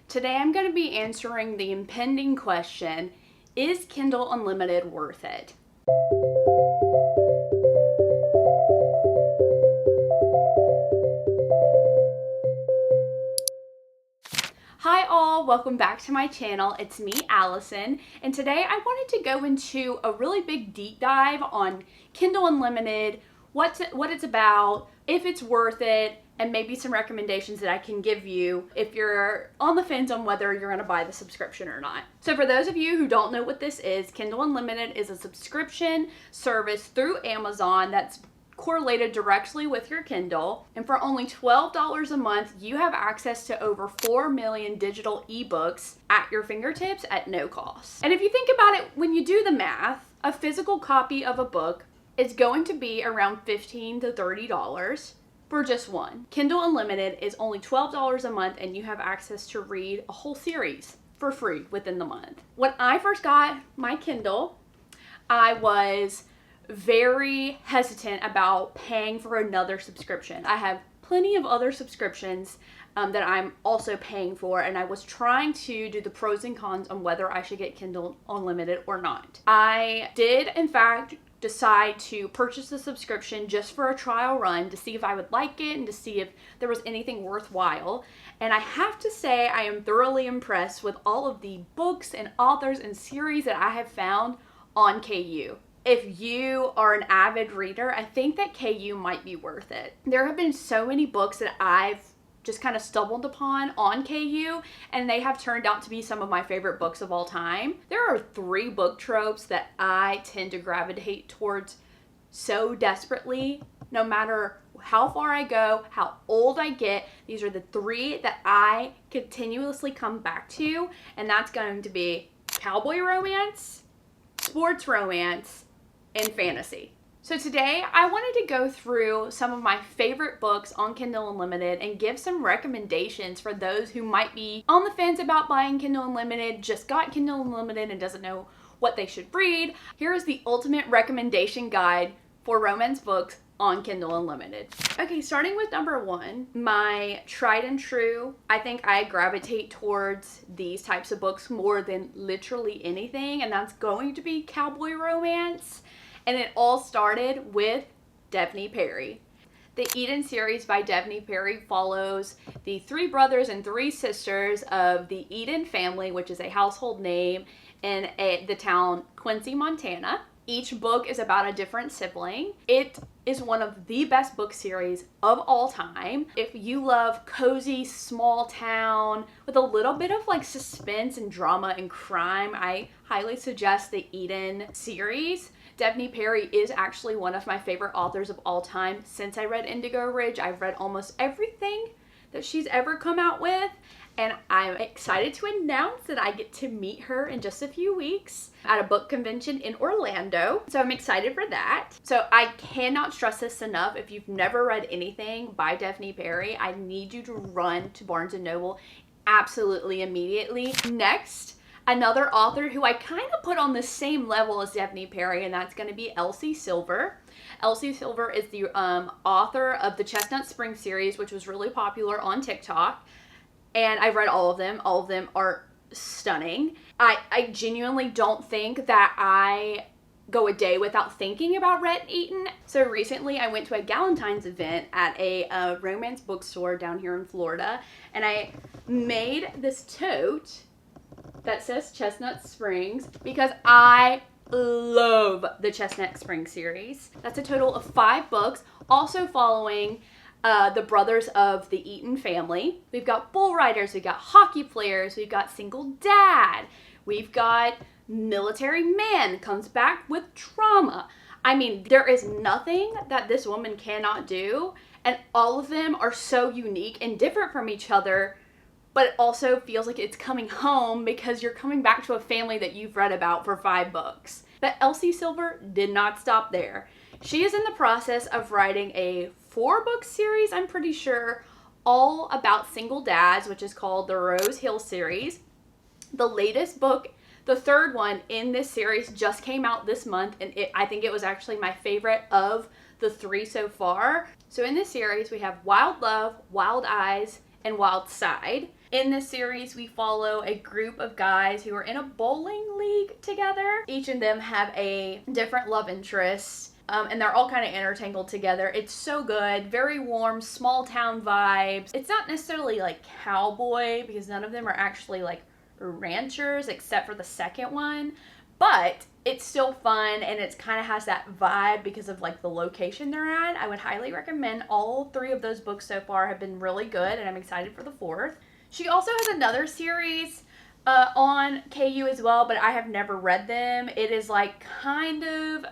Today I'm going to be answering the impending question, is Kindle Unlimited worth it? Hi all, welcome back to my channel. It's me, Allison, and today I wanted to go into a really big deep dive on Kindle Unlimited, what it's about, if it's worth it, and maybe some recommendations that I can give you if you're on the fence on whether you're going to buy the subscription or not. So for those of you who don't know what this is, Kindle Unlimited is a subscription service through Amazon that's correlated directly with your Kindle, and for only $12 a month you have access to over 4 million digital ebooks at your fingertips at no cost. And if you think about it, when you do the math, a physical copy of a book is going to be around $15 to $30 for just one. Kindle Unlimited is only $12 a month and you have access to read a whole series for free within the month. When I first got my Kindle, I was very hesitant about paying for another subscription. I have plenty of other subscriptions that I'm also paying for, and I was trying to do the pros and cons on whether I should get Kindle Unlimited or not. I did, in fact, decide to purchase the subscription just for a trial run to see if I would like it and to see if there was anything worthwhile. And I have to say I am thoroughly impressed with all of the books and authors and series that I have found on KU. If you are an avid reader, I think that KU might be worth it. There have been so many books that I've just kind of stumbled upon on KU, and they have turned out to be some of my favorite books of all time. There are 3 book tropes that I tend to gravitate towards so desperately, no matter how far I go, how old I get. These are the 3 that I continuously come back to, and that's going to be cowboy romance, sports romance, and fantasy. So today I wanted to go through some of my favorite books on Kindle Unlimited and give some recommendations for those who might be on the fence about buying Kindle Unlimited, just got Kindle Unlimited and doesn't know what they should read. Here is the ultimate recommendation guide for romance books on Kindle Unlimited. Okay, starting with number 1, my tried and true. I think I gravitate towards these types of books more than literally anything, and that's going to be cowboy romance. And it all started with Devney Perry. The Eden series by Devney Perry follows the 3 brothers and 3 sisters of the Eden family, which is a household name in the town Quincy, Montana. Each book is about a different sibling. It is one of the best book series of all time. If you love cozy, small town with a little bit of like suspense and drama and crime, I highly suggest the Eden series. Devney Perry is actually one of my favorite authors of all time. Since I read Indigo Ridge, I've read almost everything that she's ever come out with, and I'm excited to announce that I get to meet her in just a few weeks at a book convention in Orlando. So I'm excited for that. So I cannot stress this enough. If you've never read anything by Devney Perry, I need you to run to Barnes & Noble absolutely immediately. Next, another author who I kind of put on the same level as Devney Perry, and that's going to be Elsie Silver. Elsie Silver is the author of the Chestnut Spring series, which was really popular on TikTok. And I've read all of them. All of them are stunning. I genuinely don't think that I go a day without thinking about Rhett Eaton. So recently I went to a Galentine's event at a romance bookstore down here in Florida, and I made this tote that says Chestnut Springs because I love the Chestnut Spring series. That's a total of 5 books, also following the brothers of the Eaton family. We've got bull riders, we've got hockey players, we've got single dad, we've got military man comes back with trauma. I mean, there is nothing that this woman cannot do, and all of them are so unique and different from each other, but it also feels like it's coming home because you're coming back to a family that you've read about for 5 books. But Elsie Silver did not stop there. She is in the process of writing a 4-book series, I'm pretty sure, all about single dads, which is called the Rose Hill series. The latest book, the 3rd one in this series, just came out this month, and I think it was actually my favorite of the 3 so far. So in this series, we have Wild Love, Wild Eyes, and Wild Side. In this series, we follow a group of guys who are in a bowling league together. Each of them have a different love interest. And they're all kind of intertangled together. It's so good. Very warm, small town vibes. It's not necessarily like cowboy because none of them are actually like ranchers except for the second one. But it's still fun and it kind of has that vibe because of like the location they're at. I would highly recommend. All 3 of those books so far have been really good and I'm excited for the 4th. She also has another series on KU as well, but I have never read them. It is like kind of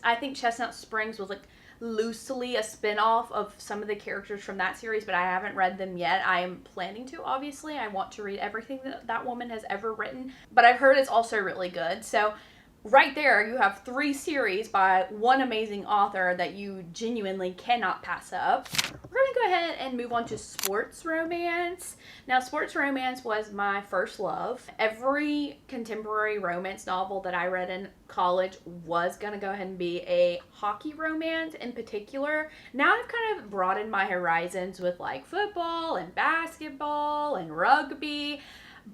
I think Chestnut Springs was like loosely a spin-off of some of the characters from that series, but I haven't read them yet. I am planning to, obviously. I want to read everything that woman has ever written, but I've heard it's also really good. So right there, you have 3 series by one amazing author that you genuinely cannot pass up. We're going to go ahead and move on to sports romance. Now, sports romance was my first love. Every contemporary romance novel that I read in college was going to go ahead and be a hockey romance in particular. Now I've kind of broadened my horizons with like football and basketball and rugby,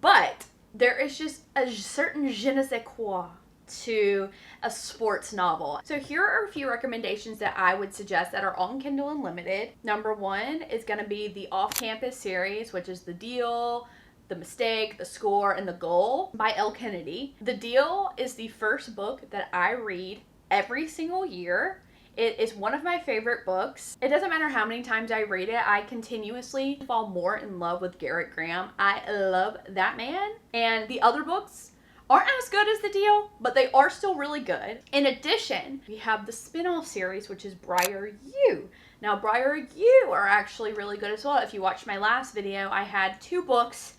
but there is just a certain je ne sais quoi to a sports novel. So here are a few recommendations that I would suggest that are on Kindle Unlimited. Number 1 is going to be the Off-Campus series, which is The Deal, The Mistake, The Score, and The Goal by Elle Kennedy. The Deal is the first book that I read every single year. It is one of my favorite books. It doesn't matter how many times I read it, I continuously fall more in love with Garrett Graham. I love that man. And the other books aren't as good as The Deal, but they are still really good. In addition, we have the spin-off series, which is Briar U. Now, Briar U are actually really good as well. If you watched my last video, I had 2 books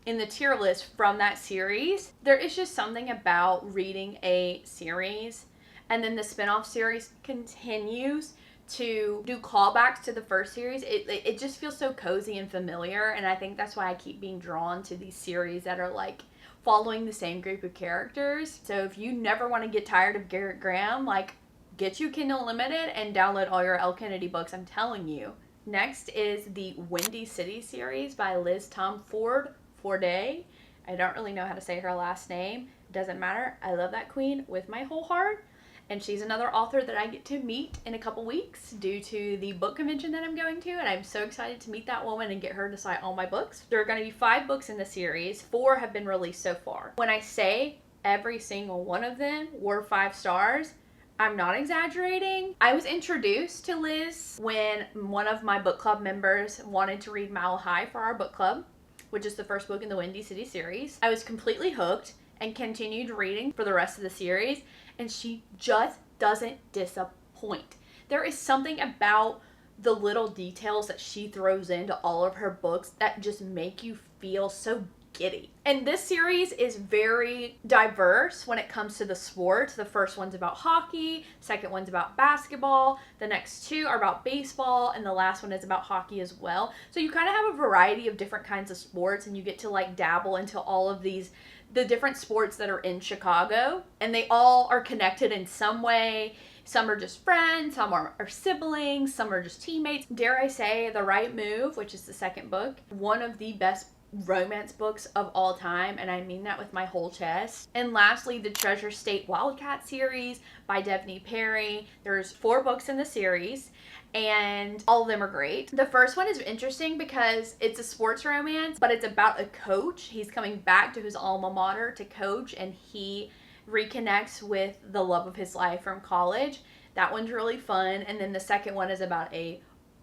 in the tier list from that series. There is just something about reading a series and then the spin-off series continues to do callbacks to the first series. It just feels so cozy and familiar, and I think that's why I keep being drawn to these series that are like following the same group of characters. So if you never want to get tired of Garrett Graham, like, get you Kindle Unlimited and download all your Elle Kennedy books, I'm telling you. Next is the Windy City series by Liz Tom Forday. I don't really know how to say her last name. It doesn't matter. I love that queen with my whole heart. And she's another author that I get to meet in a couple weeks due to the book convention that I'm going to. And I'm so excited to meet that woman and get her to sign all my books. There are going to be 5 books in the series. 4 have been released so far. When I say every single one of them were 5 stars, I'm not exaggerating. I was introduced to Liz when one of my book club members wanted to read Mile High for our book club, which is the first book in the Windy City series. I was completely hooked and continued reading for the rest of the series, and she just doesn't disappoint. There is something about the little details that she throws into all of her books that just make you feel so giddy. And this series is very diverse when it comes to the sports. The first one's about hockey, second one's about basketball, the next 2 are about baseball, and the last one is about hockey as well. So you kind of have a variety of different kinds of sports, and you get to like dabble into all of the different sports that are in Chicago, and they all are connected in some way. Some are just friends, some are siblings, some are just teammates. Dare I say, The Right Move, which is the second book, one of the best romance books of all time, and I mean that with my whole chest. And lastly, the Treasure State Wildcat series by Devney Perry. There's 4 books in the series, and all of them are great. The first one is interesting because it's a sports romance, but it's about a coach. He's coming back to his alma mater to coach, and he reconnects with the love of his life from college. That one's really fun. And then the second one is about a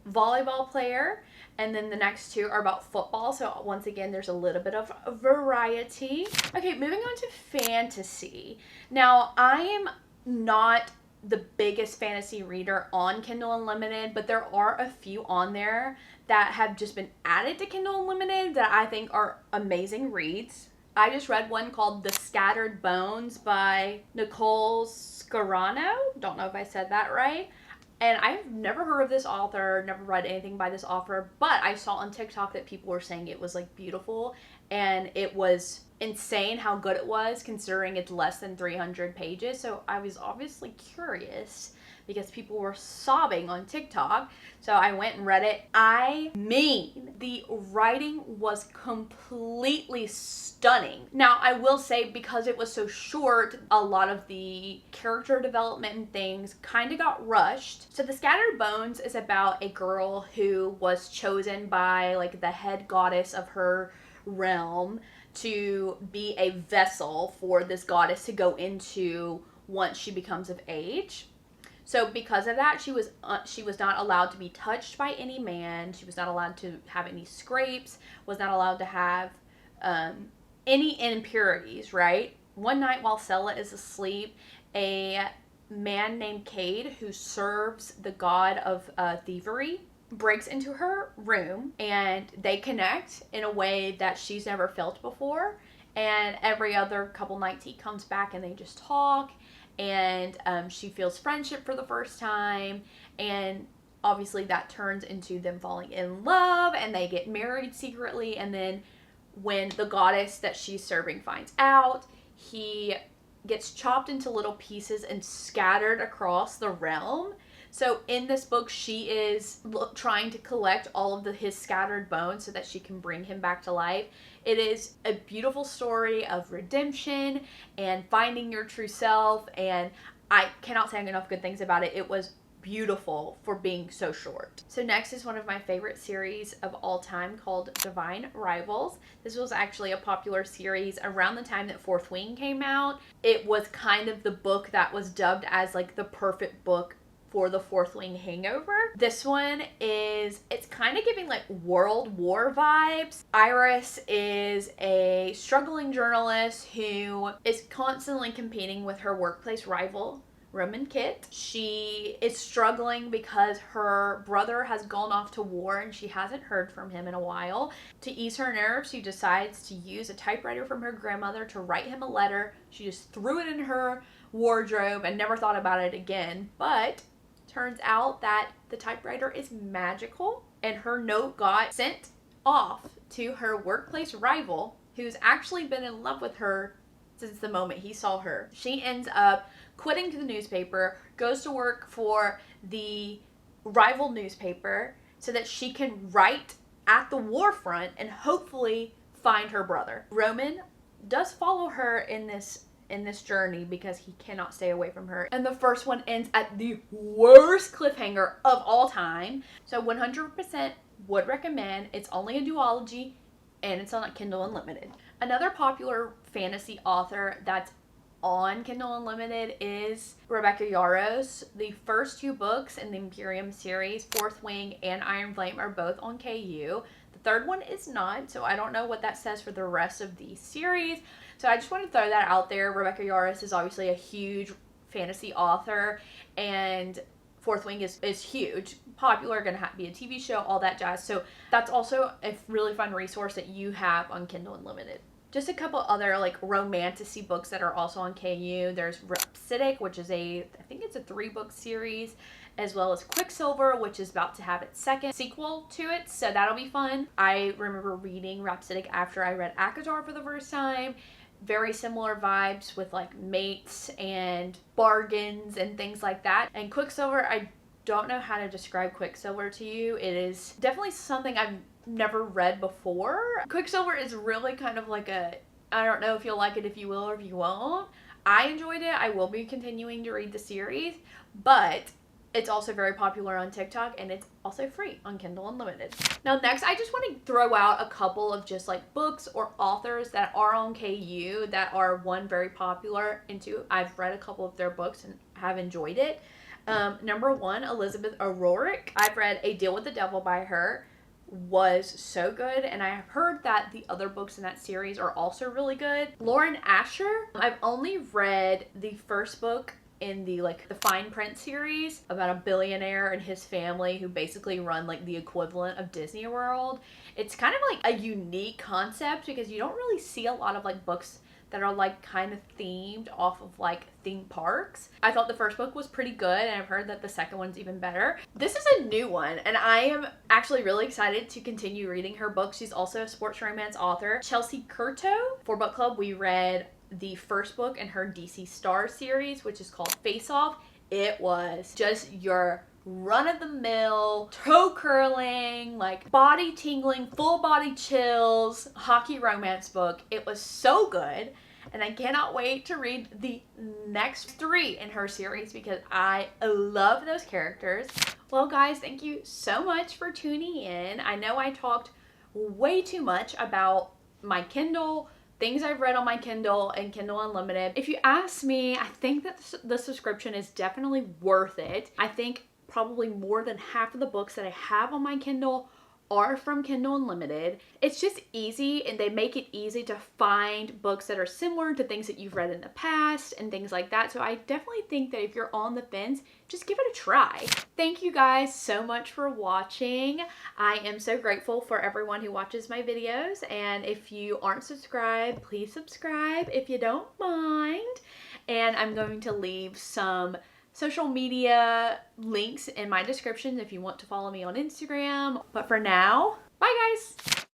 volleyball player, and then the next 2 are about football. So once again, there's a little bit of variety. Okay, moving on to fantasy. Now, I am not the biggest fantasy reader on Kindle Unlimited, but there are a few on there that have just been added to Kindle Unlimited that I think are amazing reads. I just read one called The Scattered Bones by Nicole Scarano. Don't know if I said that right. And I've never heard of this author, never read anything by this author, but I saw on TikTok that people were saying it was like beautiful, and it was insane how good it was considering it's less than 300 pages. So I was obviously curious because people were sobbing on TikTok. So I went and read it. I mean, the writing was completely stunning. Now, I will say, because it was so short, a lot of the character development and things kind of got rushed. So The Scattered Bones is about a girl who was chosen by like the head goddess of her realm to be a vessel for this goddess to go into once she becomes of age. So because of that, she was not allowed to be touched by any man. She was not allowed to have any scrapes. Was not allowed to have any impurities. Right. One night while Sella is asleep, a man named Cade, who serves the god of thievery, breaks into her room, and they connect in a way that she's never felt before. And every other couple nights he comes back and they just talk, and she feels friendship for the first time, and obviously that turns into them falling in love, and they get married secretly. And then when the goddess that she's serving finds out, he gets chopped into little pieces and scattered across the realm. So in this book, she is trying to collect all of his scattered bones so that she can bring him back to life. It is a beautiful story of redemption and finding your true self, and I cannot say enough good things about it. It was beautiful for being so short. So next is one of my favorite series of all time, called Divine Rivals. This was actually a popular series around the time that Fourth Wing came out. It was kind of the book that was dubbed as like the perfect book for the Fourth Wing hangover. This one it's kind of giving like World War vibes. Iris is a struggling journalist who is constantly competing with her workplace rival, Roman Kit. She is struggling because her brother has gone off to war and she hasn't heard from him in a while. To ease her nerves, she decides to use a typewriter from her grandmother to write him a letter. She just threw it in her wardrobe and never thought about it again. But turns out that the typewriter is magical, and her note got sent off to her workplace rival, who's actually been in love with her since the moment he saw her. She ends up quitting the newspaper, goes to work for the rival newspaper so that she can write at the war front and hopefully find her brother. Roman does follow her in this journey because he cannot stay away from her. And the first one ends at the worst cliffhanger of all time. So 100% would recommend. It's only a duology, and it's on Kindle Unlimited. Another popular fantasy author that's on Kindle Unlimited is Rebecca Yarros. The first two books in the Imperium series, Fourth Wing and Iron Flame, are both on KU. The third one is not, so I don't know what that says for the rest of the series. So I just want to throw that out there. Rebecca Yarros is obviously a huge fantasy author, and Fourth Wing is huge, popular, going to be a TV show, all that jazz. So that's also a really fun resource that you have on Kindle Unlimited. Just a couple other like romantasy books that are also on KU. There's Rhapsodic, which is I think it's a 3-book series, as well as Quicksilver, which is about to have its second sequel to it, so that'll be fun. I remember reading Rhapsodic after I read Akatar for the first time. Very similar vibes with like mates and bargains and things like that. And Quicksilver, I don't know how to describe Quicksilver to you. It is definitely something I've never read before. Quicksilver is really kind of like I don't know if you'll like it, if you will, or if you won't. I enjoyed it. I will be continuing to read the series, but it's also very popular on TikTok, and it's also free on Kindle Unlimited. Now next, I just want to throw out a couple of just like books or authors that are on KU that are, one, very popular, and two, I've read a couple of their books and have enjoyed it. Number one, Elizabeth O'Rourke. I've read A Deal with the Devil by her. Was so good, and I have heard that the other books in that series are also really good. Lauren Asher. I've only read the first book in the fine print series about a billionaire and his family who basically run like the equivalent of Disney World. It's kind of like a unique concept because you don't really see a lot of like books that are like kind of themed off of like theme parks. I thought the first book was pretty good, and I've heard that the second one's even better. This is a new one, and I am actually really excited to continue reading her books. She's also a sports romance author. Chelsea Curto. For book club, we read the first book in her DC Star series, which is called Face Off. It was just your run-of-the-mill, toe curling, like body tingling, full body chills, hockey romance book. It was so good. And I cannot wait to read the next 3 in her series because I love those characters. Well, guys, thank you so much for tuning in. I know I talked way too much about my Kindle, things I've read on my Kindle and Kindle Unlimited. If you ask me, I think that the subscription is definitely worth it. I think probably more than half of the books that I have on my Kindle are from Kindle Unlimited. It's just easy, and they make it easy to find books that are similar to things that you've read in the past and things like that. So I definitely think that if you're on the fence, just give it a try. Thank you guys so much for watching. I am so grateful for everyone who watches my videos, and if you aren't subscribed, please subscribe if you don't mind. And I'm going to leave some social media links in my description if you want to follow me on Instagram. But for now, bye guys!